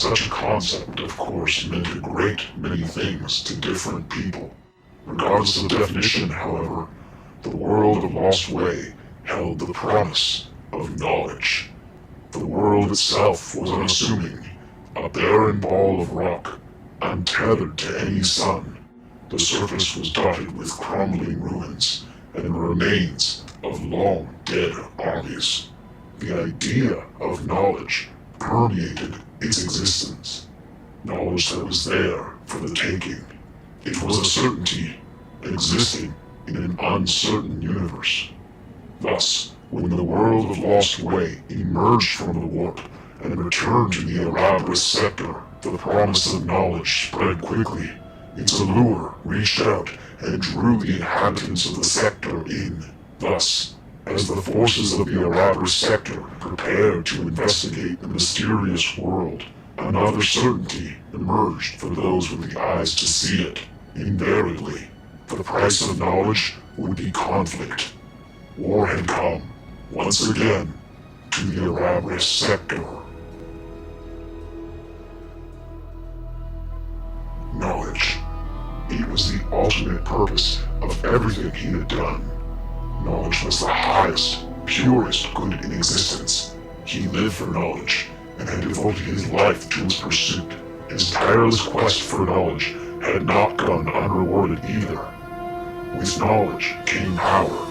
Such a concept, of course, meant a great many things to different people. Regardless of definition, however, the world of Lost Way held the promise of knowledge. The world itself was unassuming, a barren ball of rock, untethered to any sun. The surface was dotted with crumbling ruins and remains of long-dead armies. The idea of knowledge permeated its existence. Knowledge that was there for the taking. It was a certainty, existing in an uncertain universe. Thus, when the world of Lost Way emerged from the warp and returned to the Erabrus sector, the promise of knowledge spread quickly. Its allure reached out and drew the inhabitants of the sector in. Thus, as the forces of the Erabrus sector prepared to investigate the mysterious world, another certainty emerged for those with the eyes to see it. Invariably, the price of knowledge would be conflict. War had come, once again, to the Erabrus sector. Knowledge. It was the ultimate purpose of everything he had done. Knowledge was the highest, purest good in existence. He lived for knowledge, and had devoted his life to its pursuit. His tireless quest for knowledge had not gone unrewarded either. With knowledge came power,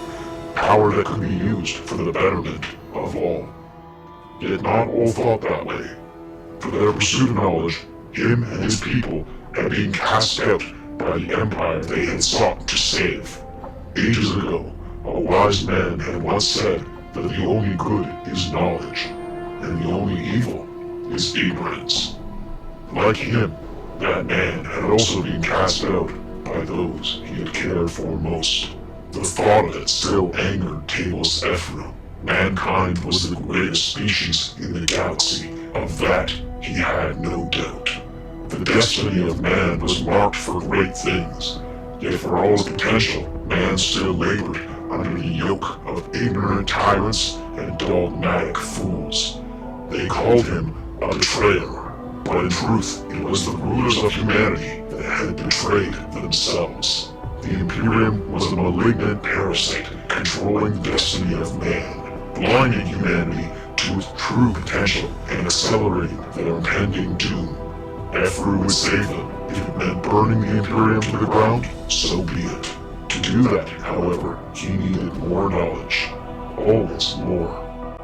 power that could be used for the betterment of all. Yet not all thought that way. For their pursuit of knowledge, him and his people had been cast out by the empire they had sought to save. Ages ago, a wise man had once said that the only good is knowledge, and the only evil is ignorance. Like him, that man had also been cast out by those he had cared for most. The thought of it still angered Talos Ephru. Mankind was the greatest species in the galaxy. Of that, he had no doubt. The destiny of man was marked for great things, yet for all its potential, man still labored under the yoke of ignorant tyrants and dogmatic fools. They called him a betrayer, but in truth, it was the rulers of humanity that had betrayed themselves. The Imperium was a malignant parasite controlling the destiny of man, blinding humanity to its true potential and accelerating their impending doom. Ephru would save them. If it meant burning the Imperium to the ground, so be it. To do that, however, he needed more knowledge. Always more.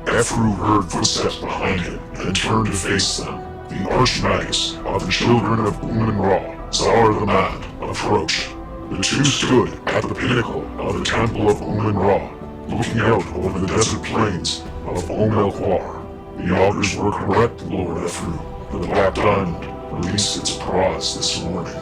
Ephru heard footsteps behind him and turned to face them. The Archmagus of the Children of Uman Ra, Zar the Mad, approached. The two stood at the pinnacle of the Temple of Uman Ra, looking out over the desert plains of Omelquar. The augurs were correct, Lord Ephru. The Black Diamond released its prize this morning.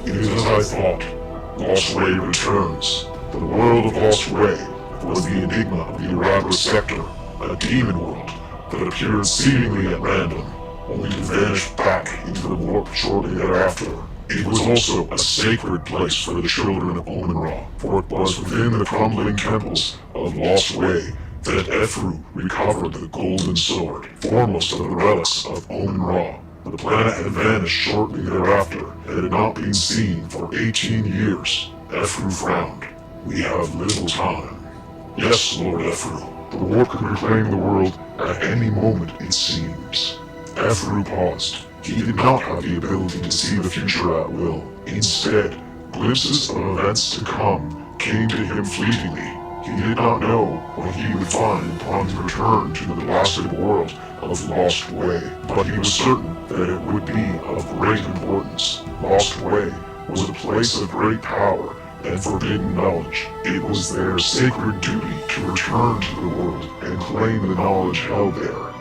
It is as I thought. Lost Way returns. The world of Lost Way was the enigma of the Erabrus sector, a demon world that appeared seemingly at random, only to vanish back into the warp shortly thereafter. It was also a sacred place for the children of Oman Ra, for it was within the crumbling temples of Lost Way that Ephru recovered the golden sword, foremost of the relics of Oman Ra. The planet had vanished shortly thereafter, and had not been seen for 18 years. Ephru frowned. We have little time. Yes, Lord Ephru. The warp could reclaim the world at any moment, it seems. Ephru paused. He did not have the ability to see the future at will. Instead, glimpses of events to come came to him fleetingly. He did not know what he would find upon his return to the blasted world of Lost Way, but he was certain that it would be of great importance. Lost Way was a place of great power and forbidden knowledge. It was their sacred duty to return to the world and claim the knowledge held there.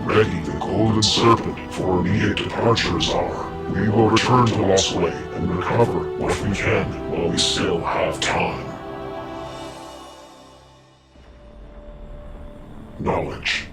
Ready the Golden Serpent for immediate departure, Czar. We will return to Lost Way and recover what we can while we still have time. Knowledge.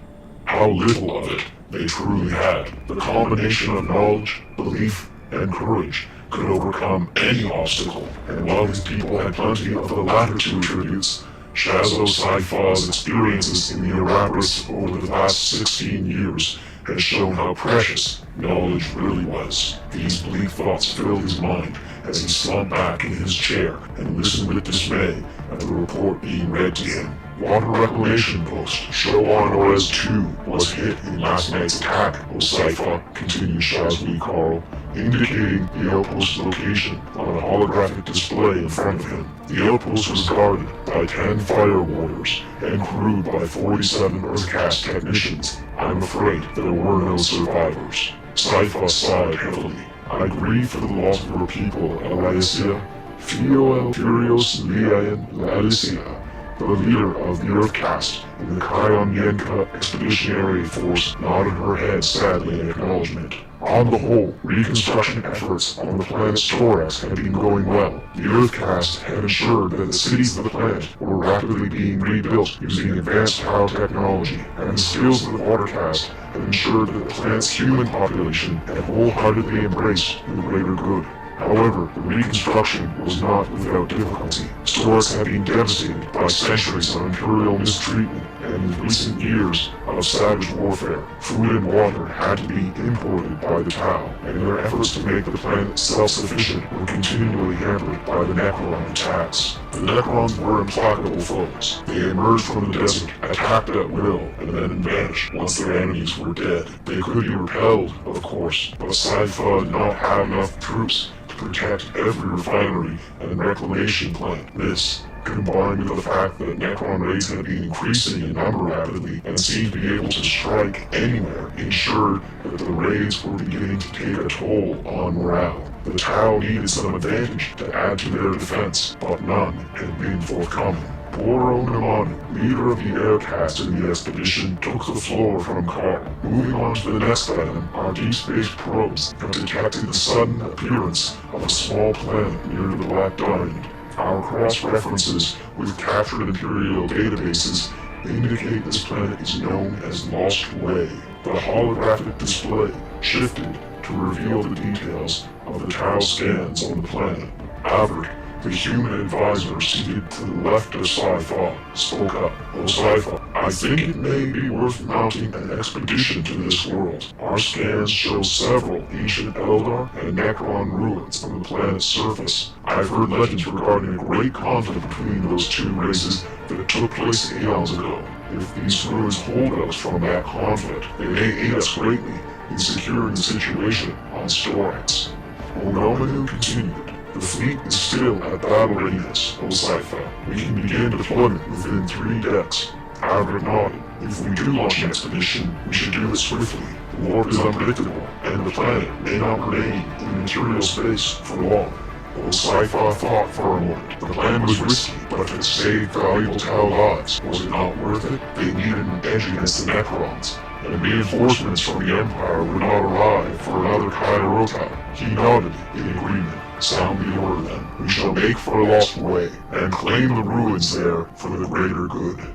How little of it they truly had. The combination of knowledge, belief, and courage could overcome any obstacle, and while his people had plenty of the latter two attributes, Shazo Saifa's experiences in the Erabrus over the last 16 years had shown how precious knowledge really was. These bleak thoughts filled his mind as he slumped back in his chair and listened with dismay at the report being read to him. Water reclamation post Shaughn Orez 2 was hit in last night's attack, Osaifa, continued Shazli Carl, indicating the outpost's location on a holographic display in front of him. The outpost was guarded by 10 fire warders and crewed by 47 Earthcast technicians. I'm afraid there were no survivors. Saifa sighed heavily. I grieve for the loss of your people, Alaisia. Fio El Furios Liayan Lalicia, the leader of the Earthcast in the Kauyon M'yen'ka Expeditionary Force, nodded her head sadly in acknowledgement. On the whole, reconstruction efforts on the planet's thorax had been going well. The Earthcast had ensured that the cities of the planet were rapidly being rebuilt using advanced Tau technology, and the skills of the Watercast had ensured that the planet's human population had wholeheartedly embraced the greater good. However, the reconstruction was not without difficulty. Thorax had been devastated by centuries of imperial mistreatment and in recent years of savage warfare. Food and water had to be imported by the Tau, and their efforts to make the planet self-sufficient were continually hampered by the Necron attacks. The Necrons were implacable foes. They emerged from the desert, attacked at will, and then vanished once their enemies were dead. They could be repelled, of course, but Saifa did not have enough troops to protect every refinery and reclamation plant. This, combined with the fact that Necron raids had been increasing in number rapidly and seemed to be able to strike anywhere, ensured that the raids were beginning to take a toll on morale. The Tau needed some advantage to add to their defense, but none had been forthcoming. Boro Namani, leader of the Aircast in the expedition, took the floor from Carl. Moving on to the next item, our deep space probes have detected the sudden appearance of a small planet near the Black Diamond. Our cross-references with captured Imperial databases indicate this planet is known as Lost Way. The holographic display shifted to reveal the details of the Tau scans on the planet. Avert, the human advisor seated to the left of Saifa, spoke up. Oh Saifa, I think it may be worth mounting an expedition to this world. Our scans show several ancient Eldar and Necron ruins on the planet's surface. I've heard legends regarding a great conflict between those two races that took place eons ago. If these ruins hold us from that conflict, they may aid us greatly in securing the situation on Storax. Onomanu continued. The fleet is still at battle readiness, Osaifa. We can begin deployment within 3 decks. Avert nodded. If we do launch an expedition, we should do it swiftly. The warp is unpredictable, and the planet may not remain in material space for long. Osaifa thought for a moment. The plan was risky, but if it saved valuable Tau lives, was it not worth it? They needed an edge against the Necrons, and reinforcements from the Empire would not arrive for another Kairota. He nodded in agreement. Sound the order then. We shall make for a Lost Way, and claim the ruins there for the greater good.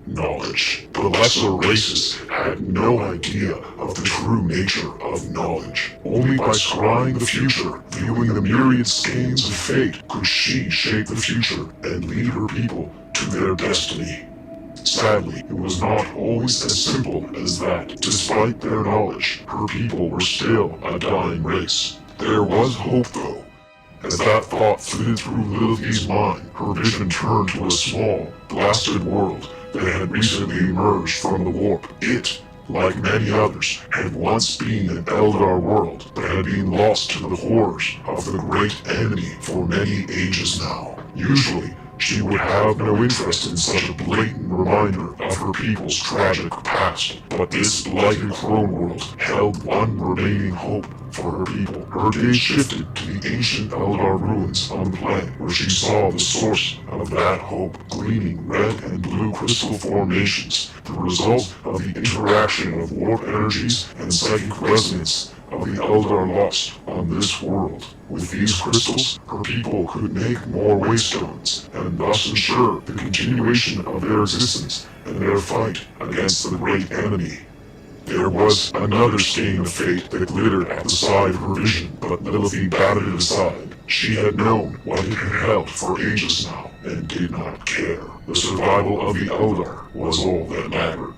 Knowledge. The lesser races had no idea of the true nature of knowledge. Only by scrying the future, viewing the myriad skeins of fate, could she shape the future and lead her people to their destiny. Sadly, it was not always as simple as that. Despite their knowledge, her people were still a dying race. There was hope though. As that thought flitted through Lilith's mind, her vision turned to a small, blasted world that had recently emerged from the warp. It, like many others, had once been an Eldar world, but had been lost to the horrors of the great enemy for many ages now. Usually, she would have no interest in such a blatant reminder of her people's tragic past, but this blighted clone world held one remaining hope for her people. Her gaze shifted to the ancient Eldar ruins on the planet, where she saw the source of that hope, gleaming red and blue crystal formations, the result of the interaction of warp energies and psychic resonance of the Eldar lost on this world. With these crystals, her people could make more waystones, and thus ensure the continuation of their existence and their fight against the great enemy. There was another skein of fate that glittered at the side of her vision, but Lilith batted it aside. She had known what it had held for ages now, and did not care. The survival of the Eldar was all that mattered.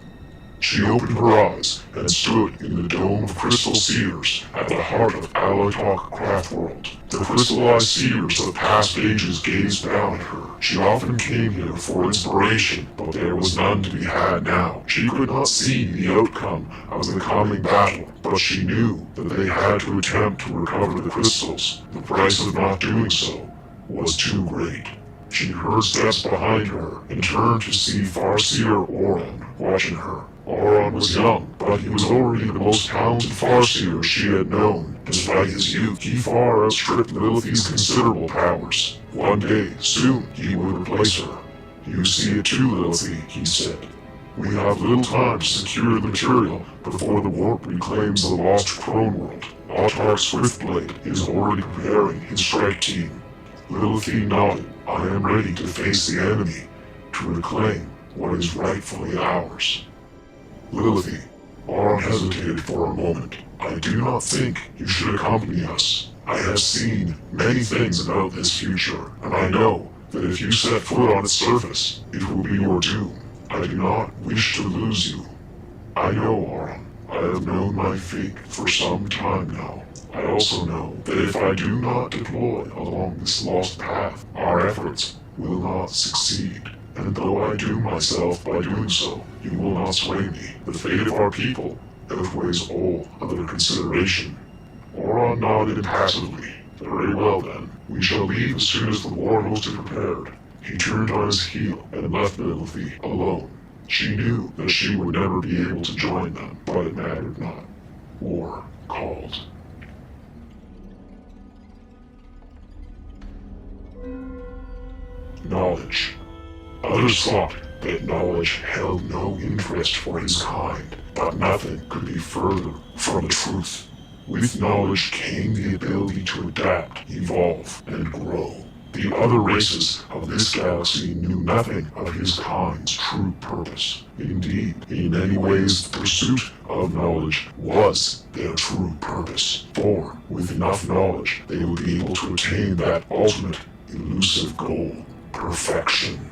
She opened her eyes and stood in the dome of crystal seers at the heart of Alaitoc Craftworld. The crystallized seers of past ages gazed down at her. She often came here for inspiration, but there was none to be had now. She could not see the outcome of the coming battle, but she knew that they had to attempt to recover the crystals. The price of not doing so was too great. She heard steps behind her and turned to see farseer Oman watching her. Oman was young, but he was already the most talented farseer she had known. Despite his youth, he far outstripped Lilith's considerable powers. One day, soon, he would replace her. "You see it too, Lilith," he said. "We have little time to secure the material before the warp reclaims the lost Crone world. Autarch Swiftblade is already preparing his strike team." Lilith nodded. "I am ready to face the enemy, to reclaim what is rightfully ours." "Lilith," Oran hesitated for a moment. "I do not think you should accompany us. I have seen many things about this future, and I know that if you set foot on its surface, it will be your doom. I do not wish to lose you." "I know, Oran. I have known my fate for some time now. I also know that if I do not deploy along this lost path, our efforts will not succeed. And though I doom myself by doing so, you will not sway me. The fate of our people outweighs all other consideration." Oran nodded impassively. "Very well then. We shall leave as soon as the war host is prepared." He turned on his heel and left Lilith alone. She knew that she would never be able to join them, but it mattered not. War called. Knowledge. Others thought that knowledge held no interest for his kind, but nothing could be further from the truth. With knowledge came the ability to adapt, evolve, and grow. The other races of this galaxy knew nothing of his kind's true purpose. Indeed, in many ways the pursuit of knowledge was their true purpose. For, with enough knowledge, they would be able to attain that ultimate, elusive goal, perfection.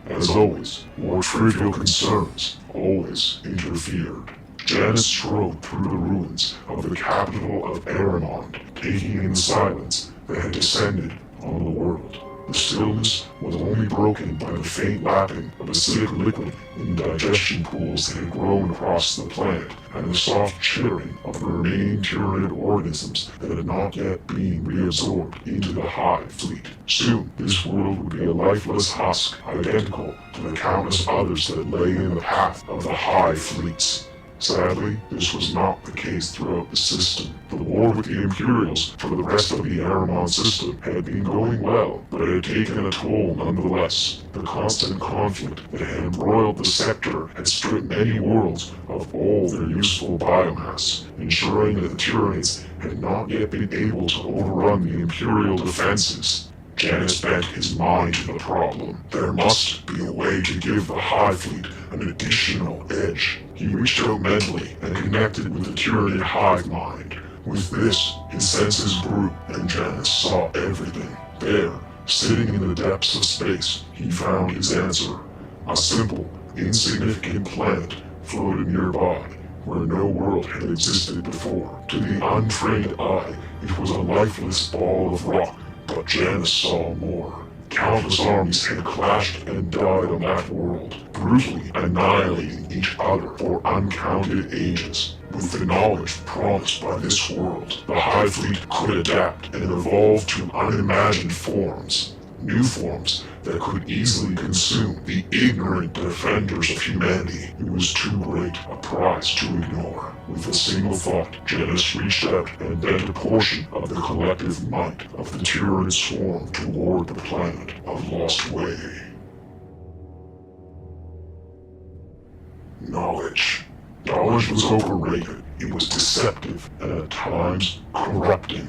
As always, more trivial concerns always interfered. Janus strode through the ruins of the capital of Eramond, taking in the silence that had descended on the world. The stillness was only broken by the faint lapping of acidic liquid in digestion pools that had grown across the planet, and the soft chittering of the remaining Tyranid organisms that had not yet been reabsorbed into the Hive fleet. Soon, this world would be a lifeless husk, identical to the countless others that lay in the path of the Hive fleets. Sadly, this was not the case throughout the system. The war with the Imperials for the rest of the Aramon system had been going well, but it had taken a toll nonetheless. The constant conflict that had embroiled the sector had stripped many worlds of all their useful biomass, ensuring that the Tyranids had not yet been able to overrun the Imperial defenses. Janus bent his mind to the problem. There must be a way to give the Hive fleet an additional edge. He reached out mentally and connected with the Tyranid hive mind. With this, his senses grew, and Janus saw everything. There, sitting in the depths of space, he found his answer. A simple, insignificant planet floated nearby, where no world had existed before. To the untrained eye, it was a lifeless ball of rock, but Janus saw more. Countless armies had clashed and died on that world, brutally annihilating each other for uncounted ages. With the knowledge promised by this world, the Hive fleet could adapt and evolve to unimagined forms. New forms that could easily consume the ignorant defenders of humanity. It was too great a prize to ignore. With a single thought, Janus reached out and bent a portion of the collective might of the Tyranid swarm toward the planet of Lost Way. Knowledge. Knowledge was overrated. It was deceptive and at times corrupting.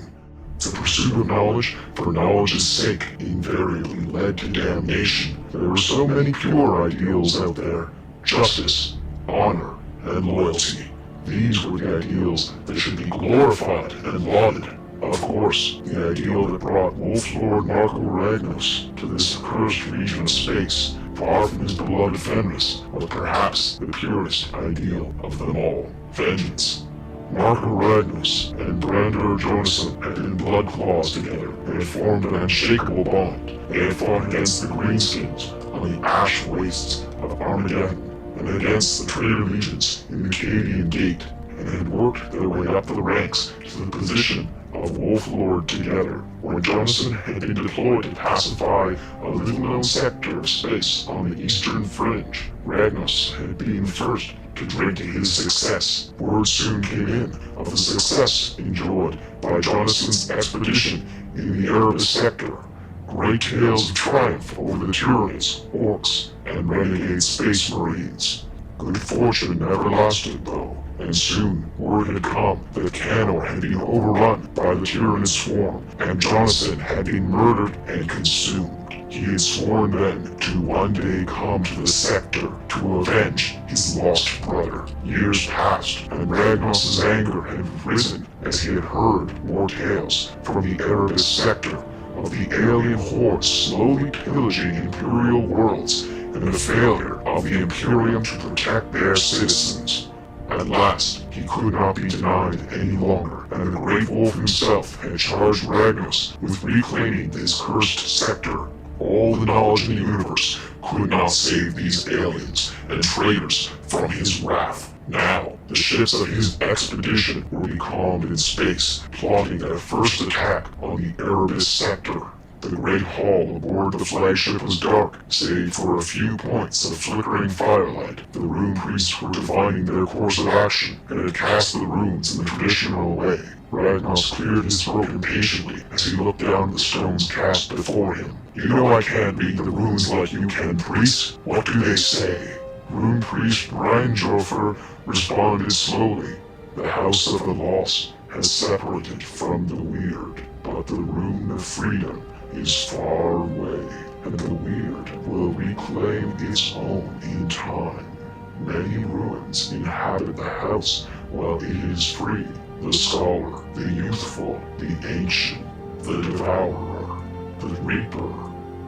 The pursuit of knowledge for knowledge's sake invariably led to damnation. There were so many pure ideals out there: justice, honor, and loyalty. These were the ideals that should be glorified and lauded. Of course, the ideal that brought Wolf Lord Marco Ragnos to this accursed region of space, far from his beloved Fenris, was perhaps the purest ideal of them all: vengeance. Marco Ragnos and Brandur Jonasson had been blood claws together. They had formed an unshakable bond. They had fought against the Greenskins on the ash wastes of Armageddon, and against the traitor legions in the Cadian Gate, and had worked their way up the ranks to the position of Wolf Lord together. When Jonasson had been deployed to pacify a little-known sector of space on the eastern fringe, Ragnos had been the first to drink to his success. Word soon came in of the success enjoyed by Jonasson's expedition in the Erebus sector. Great tales of triumph over the Tyranids, Orks, and renegade space marines. Good fortune never lasted, though, and soon word had come that Canor had been overrun by the Tyranid swarm, and Jonasson had been murdered and consumed. He had sworn then to one day come to the sector to avenge his lost brother. Years passed, and Ragnos' anger had risen as he had heard more tales from the Erebus sector of the alien hordes slowly pillaging Imperial worlds and the failure of the Imperium to protect their citizens. At last, he could not be denied any longer, and the Great Wolf himself had charged Ragnos with reclaiming this cursed sector. All the knowledge in the universe could not save these aliens and traitors from his wrath. Now, the ships of his expedition were becalmed in space, plotting their first attack on the Erebus sector. The great hall aboard the flagship was dark, save for a few points of flickering firelight. The rune priests were defining their course of action, and had cast the runes in the traditional way. Ragnos cleared his throat impatiently as he looked down at the stones cast before him. You know I can't read the runes like you can, priest. What do they say? Rune priest Reinjorfer responded slowly. The House of the Lost has separated from the Weird, but the Rune of Freedom is far away, and the Weird will reclaim its own in time. Many ruins inhabit the house while it is free. The scholar, the youthful, the ancient, the devourer, the reaper,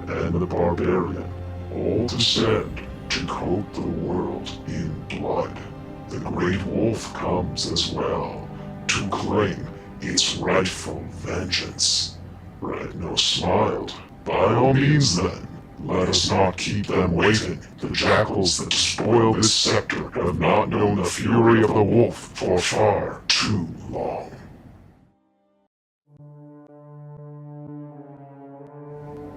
and the barbarian all descend to coat the world in blood. The Great Wolf comes as well to claim its rightful vengeance. Ragnos smiled. By all means then, let us not keep them waiting. The jackals that spoil this sector have not known the fury of the wolf for far too long.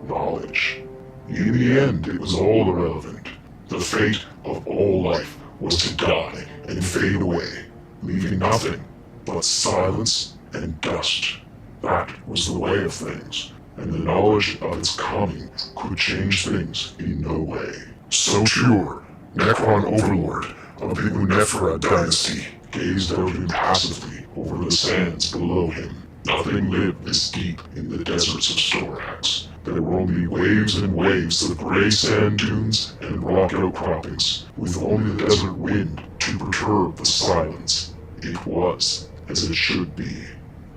Knowledge. In the end, it was all irrelevant. The fate of all life was to die and fade away, leaving nothing but silence and dust. That was the way of things, and the knowledge of its coming could change things in no way. So Pure, Necron Overlord of the Nefra Dynasty, gazed out impassively over the sands below him. Nothing lived this deep in the deserts of Storax. There were only waves and waves of gray sand dunes and rock outcroppings, with only the desert wind to perturb the silence. It was as it should be.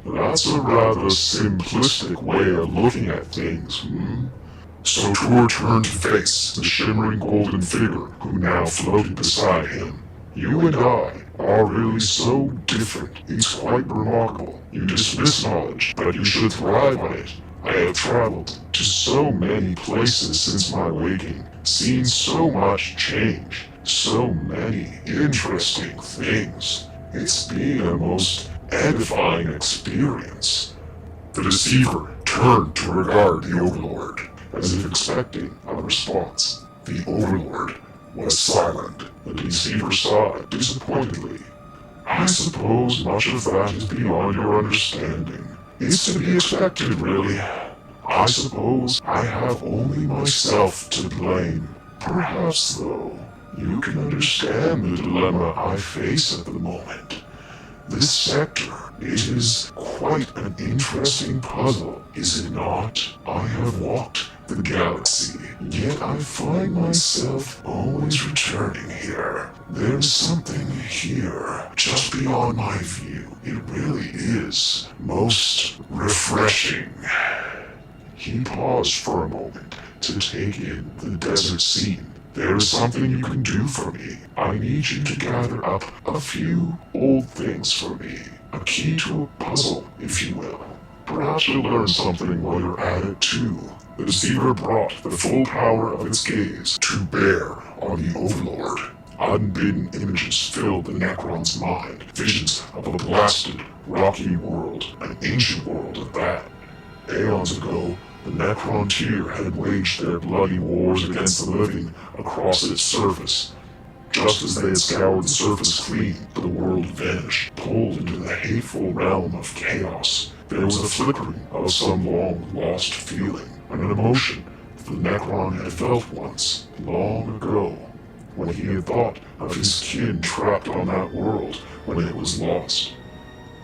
That's a rather simplistic way of looking at things, So Tor turned to face the shimmering golden figure who now floated beside him. You and I are really so different, it's quite remarkable. You dismiss knowledge, but you should thrive on it. I have traveled to so many places since my waking, seen so much change, so many interesting things. It's been a most edifying experience. The deceiver turned to regard the Overlord, as if expecting a response. The Overlord was silent. The deceiver sighed disappointedly. I suppose much of that is beyond your understanding. It's to be expected, really. I suppose I have only myself to blame. Perhaps, though, you can understand the dilemma I face at the moment. This sector, it is quite an interesting puzzle, is it not? I have walked the galaxy, yet I find myself always returning here. There's something here, just beyond my view. It really is most refreshing. He paused for a moment to take in the desert scene. There is something you can do for me. I need you to gather up a few old things for me. A key to a puzzle, if you will. Perhaps you'll learn something while you're at it too. The deceiver brought the full power of its gaze to bear on the Overlord. Unbidden images filled the Necron's mind, visions of a blasted, rocky world, an ancient world at that. Aeons ago, the Necron tier had waged their bloody wars against the living across its surface. Just as they had scoured the surface clean, the world vanished, pulled into the hateful realm of chaos. There was a flickering of some long-lost feeling, an emotion the Necron had felt once, long ago, when he had thought of his kin trapped on that world when it was lost.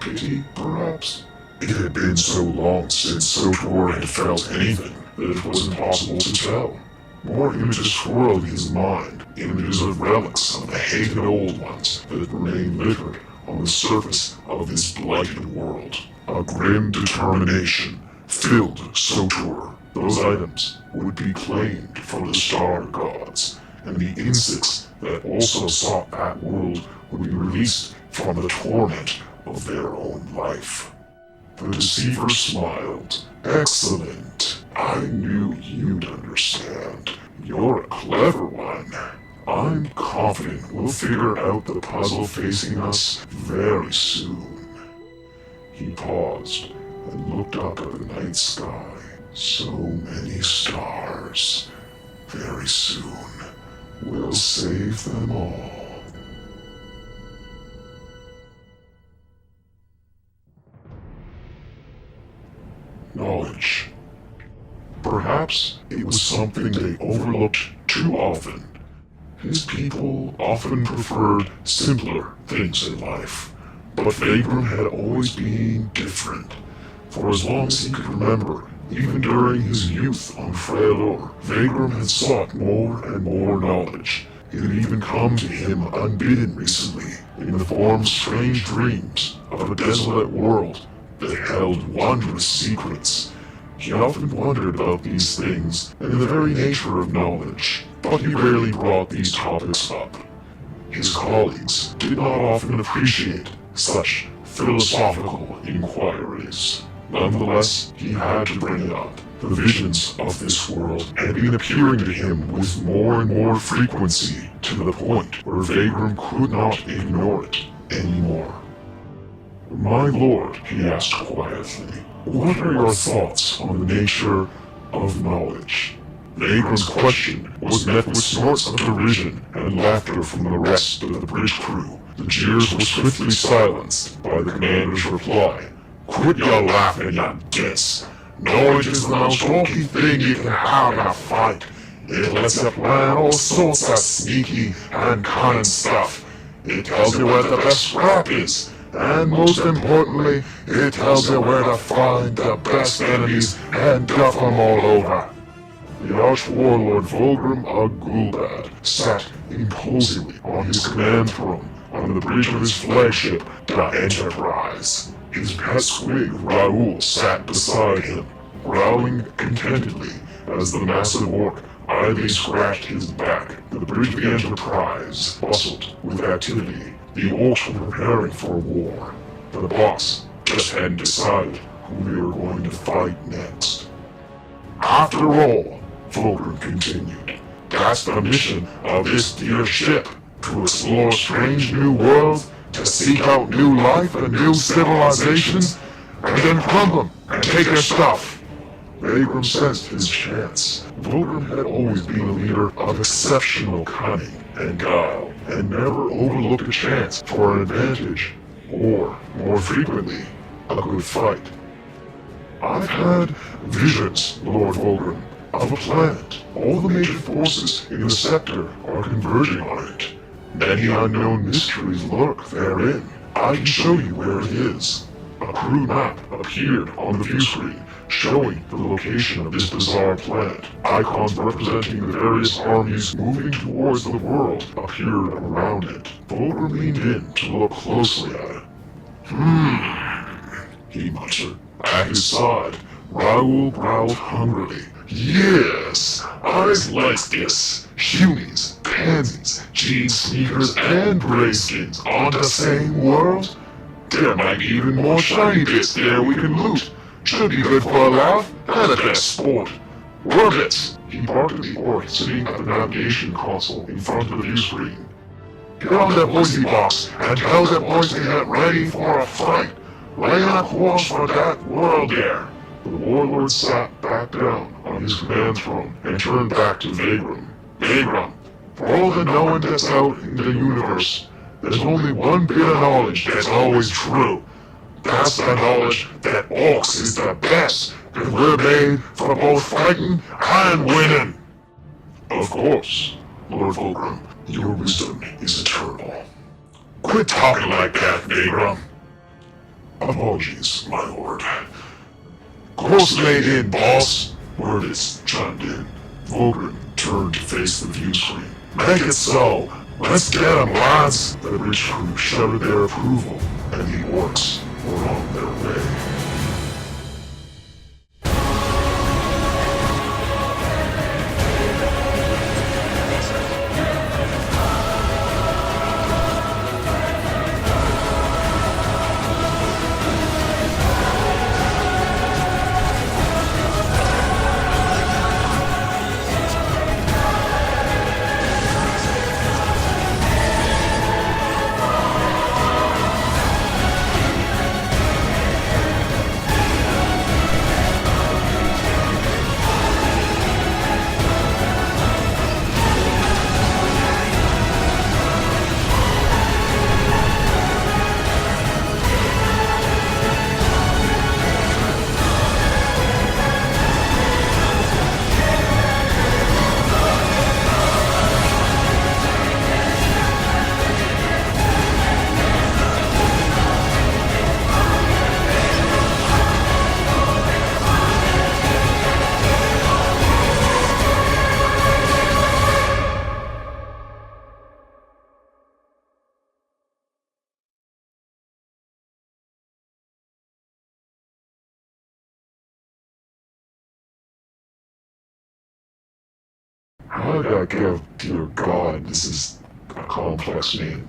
Pity, perhaps? It had been so long since SOTOR had felt anything that it was impossible to tell. More images swirled in his mind, images of relics of the hated old ones that remained littered on the surface of this blighted world. A grim determination filled SOTOR. Those items would be claimed for the star gods, and the insects that also sought that world would be released from the torment of their own life. The deceiver smiled. Excellent. I knew you'd understand. You're a clever one. I'm confident we'll figure out the puzzle facing us very soon. He paused and looked up at the night sky. So many stars. Very soon, we'll save them all. Knowledge. Perhaps it was something they overlooked too often. His people often preferred simpler things in life, but Vagram had always been different. For as long as he could remember, even during his youth on Frelor, Vagram had sought more and more knowledge. It had even come to him unbidden recently, in the form of strange dreams of a desolate world that held wondrous secrets. He often wondered about these things and the very nature of knowledge, but he rarely brought these topics up. His colleagues did not often appreciate such philosophical inquiries. Nonetheless, he had to bring it up. The visions of this world had been appearing to him with more and more frequency, to the point where Vagram could not ignore it anymore. My lord, he asked quietly, what are your thoughts on the nature of knowledge? Vagram's question was met with snorts of derision and laughter from the rest of the bridge crew. The jeers were swiftly silenced by the commander's reply. Quit your laughing, you dits. Knowledge is the most bulky thing you can have in a fight. It lets you plan all sorts of sneaky and cunning stuff. It tells you where the best scrap is. And most importantly, it tells you where to find the best enemies and duff them all over. The Arch-Warlord Vulgrim Agulbad sat imposingly on his command throne on the bridge of his flagship, the Enterprise. His pet squig, Raoul, sat beside him, growling contentedly as the massive orc idly scratched his back. The bridge of the Enterprise bustled with activity. The Orks were preparing for war. The boss just hadn't decided who they were going to fight next. After all, Fulgrim continued, that's the mission of this dear ship, to explore strange new worlds, to seek out new life and new civilizations, and then crumble them and take their stuff. Vagram sensed his chance. Fulgrim had always been a leader of exceptional cunning and guile, and never overlooked a chance for an advantage, or, more frequently, a good fight. I've had visions, Lord Fulgrim, of a planet. All the major forces in the sector are converging on it. Many unknown mysteries lurk therein. I can show you where it is. A crude map appeared on the view screen, showing the location of this bizarre planet. Icons representing the various armies moving towards the world appeared around it. Volker leaned in to look closely at it. He muttered. At his side, Raoul growled hungrily. Yes, eyes like this. Humans, pansies, jean sneakers, and grayskins on the same world? There might be even more shiny bits there we can loot. Should be good for a laugh and a bit of sport. Orbits! He barked at the orc sitting at the navigation console in front of the view screen. Get on that voicey box and tell that boys to get ready for a fight. Lay in a course for that world there. The warlord sat back down on his command throne and turned back to Vagram. Vagram, for all the knowing that's out in the universe, there's only one bit of knowledge that's always true. That's the knowledge that Orks is the best, and we're made for both fighting and winning. Of course, Lord Vagram, your wisdom is eternal. Quit talking like that, Vagram. Apologies, my lord. Course laid in, boss. Wordis chimed in. Vagram turned to face the view screen. Make it so. Let's get 'em, lads. The bridge crew shouted their approval, and the orcs were on their way. How did I give, dear God, this is a complex name.